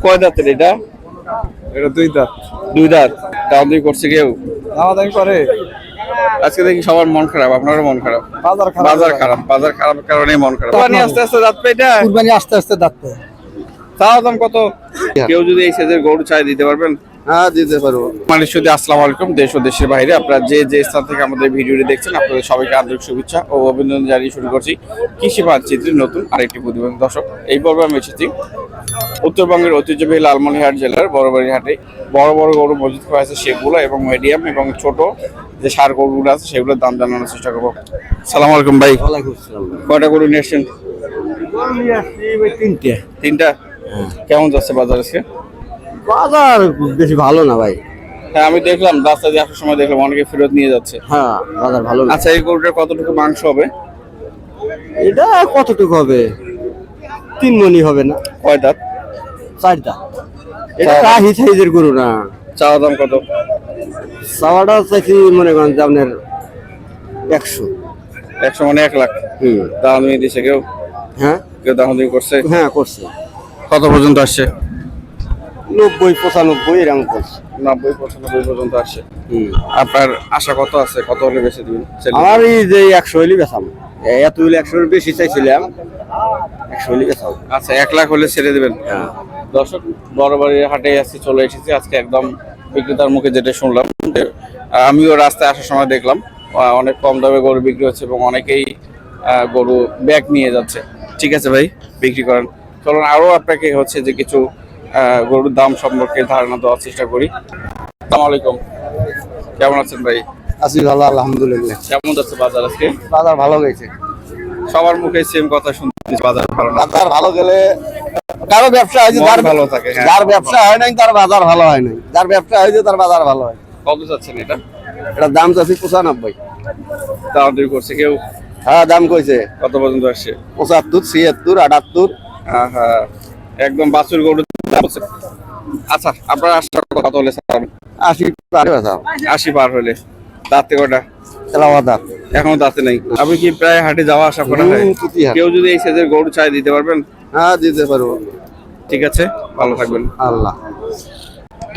কয় দাঁতের এটা? এটা দুই দাঁত। দুই দাঁত। দাম করছে কেউ? দামাদামি করে। আজকে দেখি সবার মন খারাপ, আপনারও মন খারাপ। বাজার খারাপ। বাজার খারাপ, বাজার খারাপের কারণে মন খারাপ। কুরবানি আস্তে আস্তে দাঁত পে এটা। কুরবানি আস্তে আস্তে দাঁত পে। তাও দাম কত? কেউ যদি এই সাইজের গরু চাই দিতে পারবেন? হ্যাঁ দিতে পারবো। মানুষ যদি আসসালামু আলাইকুম, দেশ ও দেশের বাইরে আপনারা যে যে স্থান থেকে আমাদের ভিডিওটি দেখছেন আপনাদের সবাইকে আন্তরিক শুভেচ্ছা ও অভিনন্দন জানিয়ে শুরু করছি কৃষি মানচিত্রের নতুন আরেকটি প্রতিবেদন। দর্শক, এই পর্বে আমি এসেছি উত্তরবঙ্গের ঐতিহ্যবাহী লালমনিরহাট জেলার বড়বাড়ি হাটে। বড় বড় গরু মজুত করা আছে, সেগুলো এবং মিডিয়াম এবং ছোট যে সার গরুগুলো আছে সেগুলোর দাম জানানোর চেষ্টা করবো। সালাম আলাইকুম ভাই। কয়টা গরু নিয়ে এসছেন? তিনটা। কেমন যাচ্ছে বাজার আজকে? বাজার বেশি ভালো না ভাই। হ্যাঁ, আমি দেখলাম রাস্তা দিয়ে আসার সময় দেখলাম অনেকে ফেরত নিয়ে যাচ্ছে। হ্যাঁ বাজার ভালো না। আচ্ছা, এই গরুটার কতটুকু মাংস হবে? এটা কতটুকু হবে? 3 মণি হবে না? কয় দাঁত? 4 দাঁত। এটা কাহি সাইজের গরু না। চাওয়া দাম কত? চাওয়াটা চাইছি মনে করেন যে আপনার 100। 100 মানে 1 লাখ। দাম দিয়েছে কেউ? হ্যাঁ কেউ দাম করছে? হ্যাঁ করছে। কত পর্যন্ত আসছে? 90 95 এরকম করছে। 90 95 পর্যন্ত আসছে। আপনার আশা কত আছে? কত হলে বেশি দিবেন? আমার এই যে 100 হইলে বেচাম। এত হইলে 100 এর বেশি চাইছিলাম। 100 হইলে বেচাম। আচ্ছা, 1 লাখ হলে ছেড়ে দিবেন? হ্যাঁ। দর্শক, বড়বাড়ির হাটে আসছি, চলে এসেছি আজকে। একদম বিক্রেতার মুখে যেটা শুনলাম, আমিও রাস্তায় আসার সময় দেখলাম অনেক কম দামে গরু বিক্রি হচ্ছে এবং অনেকেই গরু ব্যাগ নিয়ে যাচ্ছে। ঠিক আছে ভাই, বিক্রি করেন। চলুন আরো আপনাকে হচ্ছে যে কিছু গরুর দাম সম্পর্কে ধারণা দেওয়ার চেষ্টা করি। আসসালামু আলাইকুম, কেমন আছেন ভাই? আছি ভালো আলহামদুলিল্লাহ। কেমন যাচ্ছে বাজার আজকে? বাজার ভালো গেছে। সবার মুখে সেম কথা শুনতেছি, বাজার ভালো না। বাজার ভালো গেলে কারো ব্যবসা হয়েছে, মন ভালো থাকে। হ্যাঁ, যার ব্যবসা হয় নাই তার বাজার ভালো হয় নাই, যার ব্যবসা হয়েছে তার বাজার ভালো হয়। কত যাচ্ছেন এটা? এটার দাম চাচ্ছি 95। দাম দূর করছে কেউ? হ্যাঁ দাম কইছে। কত পর্যন্ত আসছে? 75 76 78। হ্যাঁ, একদম বাছুর গরু দাম হচ্ছে। আচ্ছা, আপনার আশা কত হলে ছাড়বেন? 80 পারে বেচাম। 80 পার হলে। দাঁতে কটা? তেলাওয়া দাম এখনো দাঁতে নেই। আপনি কি প্রায় হাটে যাওয়া আসা করা হয়? কেউ যদি এই সাইজের গরু চাই দিতে পারবেন? হ্যাঁ দিতে পারবো। ঠিক আছে, ভালো থাকবেন। আল্লাহ।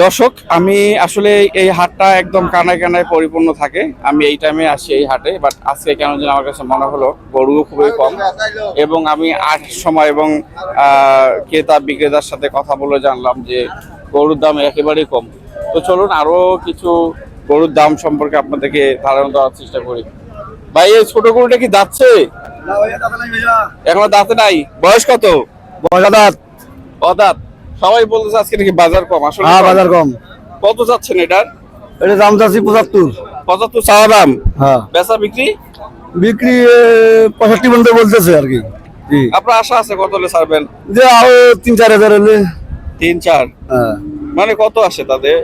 দর্শক, আমি আসলে এই হাটটা একদম কানায় কানায় পরিপূর্ণ থাকে। আমি এই টাইমে আসি এই হাটে, বাট আজকে কেন যেন আমার কাছে মনে হলো গরুও খুবই কম এবং আমি আসার সময় এবং ক্রেতা বিক্রেতার সাথে কথা বলে জানলাম যে গরুর দাম একেবারেই কম। তো চলুন আরো কিছু গরুর দাম সম্পর্কে আপনাদেরকে ধারণা দেওয়ার চেষ্টা করি। ভাই, এই ছোট গরুটা কি দাঁতছে? এখনো দাঁতে নাই। বয়স কত? দাঁত। অদাঁত। সবাই বলতেছে আজকে নাকি বাজার কম। আসলে হ্যাঁ বাজার কম। কত যাচ্ছেন এটার? এটা দাম চাচ্ছি 75। 75 চাওয়া দাম। হ্যাঁ বেচা বিক্রি? বিক্রি 65 পর্যন্ত বলতেছে আর কি। আপনার আশা আছে কত হলে ছাড়বেন? যে আরো 3-4 হাজার হলে। 3-4? হ্যাঁ। মানে কত আসে তাদের?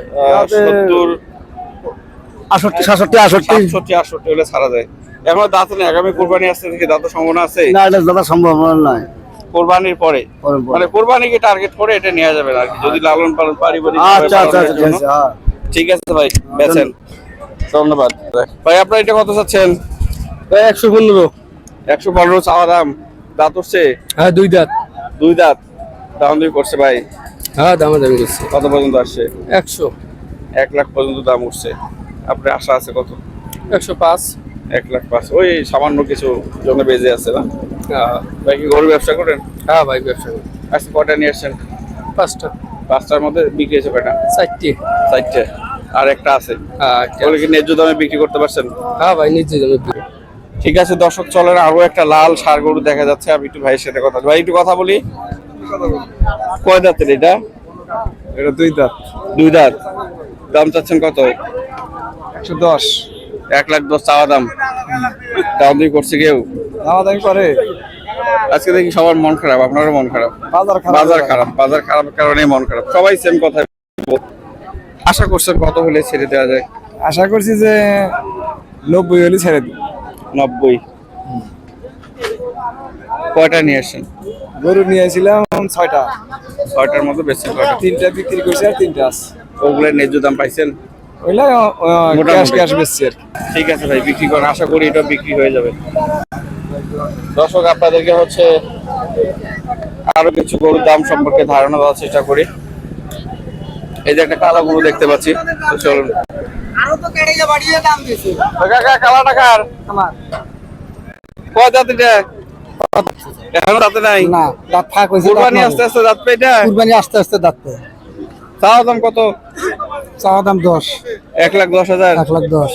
70 68 68 হলে ছাড়া যায়। এখন দাঁত নেই, আগামী কোরবানি আসছে, থেকে দাঁতের সম্ভাবনা আছে? না, এটা দাদা সম্ভাবনা নাই। কোরবানির পরে মানে কোরবানিকে টার্গেট করে এটা নেওয়া যাবে আর কি, যদি লালন পালন পারিবারিক। আচ্ছা আচ্ছা আচ্ছা। ঠিক আছে ভাই, বেচেন। ধন্যবাদ ভাই। আপনার এটা কত চাচ্ছেন? 115। 115 চাওয়া দাম। দাঁত উঠছে? হ্যাঁ 2 দাঁত। 2 দাঁত। দাম দুই করছে ভাই? হ্যাঁ দামি করছে। কত পর্যন্ত আসছে? 100। 1 লাখ পর্যন্ত দাম উঠছে। আপনার আশা আছে কত? 105। 1 লাখ 5। ওই সামান্য কিছু জন্য বেজে আছে না? ভাই কি গরু ব্যবসা করেন? হ্যাঁ ভাই ব্যবসা করি। আজকে কটা নিয়ে আসছেন? 5টা। 5টার মধ্যে বিক্রি হয়েছে কয়টা? 4টে। 4টে। আর একটা আছে? হ্যাঁ। ওগুলো কি ন্যায্য দামে বিক্রি করতে পারছেন? হ্যাঁ ভাই নিজে জমি। ঠিক আছে দর্শক, চলেন আরো একটা লাল ষাঁড় গরু দেখা যাচ্ছে। আমি একটু ভাইয়ের সাথে কথা, ভাই একটু কথা বলি। কয় দাঁতের এটা? এটা 2 দাঁত। 2 দাঁত। দাম চাচ্ছেন কত? 110। 1 লাখ 10 চাওয়া দাম। দাম দুই করছে কেউ? দামাদামি করে। আজকে দেখি সবার মন খারাপ, আপনারও মন খারাপ। বাজার খারাপ। বাজার খারাপ, বাজার খারাপের কারণে মন খারাপ। সবাই সেম কথা। আশা করছেন কত হলে ছেড়ে দেওয়া যায়? আশা করছি যে 90 হলে ছেড়ে দিই। 90। কয়টা নিয়ে আসছেন? গরু নিয়ে আসছিলাম 6টা। 6টার মতো বেশি। কয়টা? 3টা বিক্রি করছি আর 3টা আছে। ওগুলোর ন্যায্য দাম পাইছেন? ওইলা ক্যাশ বেচছি আর কি। ঠিক আছে ভাই, বিক্রি করেন। আশা করি এটা বিক্রি হয়ে যাবে। দর্শক, আপনাদেরকে হচ্ছে আরো কিছু গরুর দাম সম্পর্কে ধারণা দেওয়ার চেষ্টা করি। এই যে একটা কালো গরু দেখতে পাচ্ছি, তো চলুন। কাকা কালাটা কার? কয় দাঁত এটা? এখনো দাঁতে নাই? না দাঁত ফাঁক হয়েছে, কুরবানি আস্তে আস্তে দাঁত পে এটা? কুরবানি আস্তে আস্তে দাঁত পায়। চাওয়া দাম কত? চাওয়া দাম 10, 1,10,000। 1,10,000।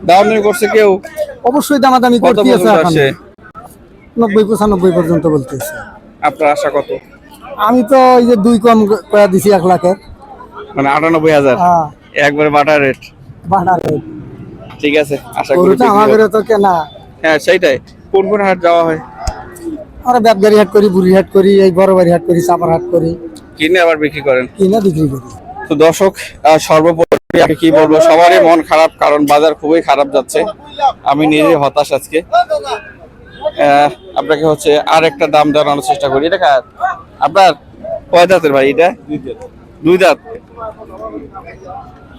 দাম দর করছে কেউ? অবশ্যই দামাদামি কত করতেছে পর্যন্ত এখন, আসে? 90-95 পর্যন্ত বলতেছে। আপনার আশা কত? আমি তো এই যে 2 কম কয়া দিছি 1 লাখের। মানে 98,000 হ্যাঁ, একবারে বাটার রেট। বাড়া রে। ঠিক আছে, আশা করি গরুটা বিক্রি আমাদের হবে। তো কেনা। হ্যাঁ সেইটাই। কোন কোন হাট যাওয়া হয়? আমরা ব্যাপগাড়ি হাট করি, বুড়ি হাট করি, এই বড় বাড়ি হাট করি, চাপার হাট করি, কিনে আবার বিক্রি করেন। কিনা বিক্রি করি। তো দর্শক, সর্বোপরি আমি কি বলবো, সবারই মন খারাপ, কারণ বাজার খুবই খারাপ যাচ্ছে। আমি নিজে হতাশ আজকে। আপনাকে হচ্ছে আর একটা দাম জানানোর চেষ্টা করি। এটা কার? আপনার কয় দাঁতের ভাই এটা? 2 দাঁত।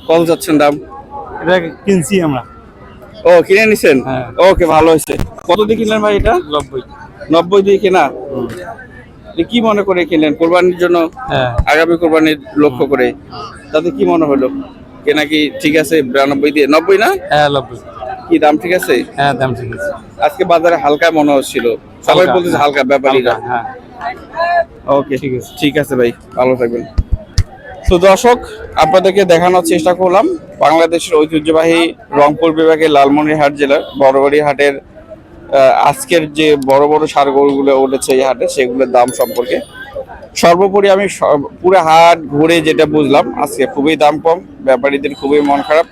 কত যাচ্ছেন দাম? এটা কিনছি আমরা। ও কিনে নিছেন? হ্যাঁ। ওকে, ভালো হয়েছে। কত দিয়ে কিনলেন ভাই এটা? 90 দিয়ে কেনা। এটা কি মনে করে কিনলেন? কোরবানির জন্য? হ্যাঁ। আগামী কোরবানির লক্ষ্য করে। তাতে কি মনে হলো? কেনা কি ঠিক আছে? 92 দিয়ে? 90 না? হ্যাঁ 90। কি দাম ঠিক আছে? হ্যাঁ দাম ঠিক আছে। আজকে বাজারে হালকা মনে হচ্ছিল, সবাই হালকা, বলতেছে হ্যাঁ। হালকা, ব্যাপারীরা। হ্যাঁ ওকে, ঠিক আছে ভাই, ভালো থাকবেন। তো দর্শক, আপনাদেরকে দেখানোর চেষ্টা করলাম বাংলাদেশের ঐতিহ্যবাহী রংপুর বিভাগের লালমনিরহাট জেলার বড়বাড়ি হাটের আজকের যে বড় বড় ষাঁড় গরুগুলো উঠেছে এই হাটে, সেগুলোর দাম সম্পর্কে। সর্বোপরি আমি পুরো হাট ঘুরে যেটা বুঝলাম, আজকে খুবই দাম কম, ব্যাপারীদের খুবই মন খারাপ,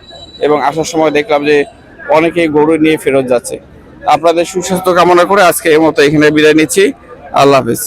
এবং আসার সময় দেখলাম যে অনেকেই গরু নিয়ে ফেরত যাচ্ছে। আপনাদের সুস্বাস্থ্য কামনা করে আজকে এই মতো এখানে বিদায় নিচ্ছি। আল্লাহ হাফেজ।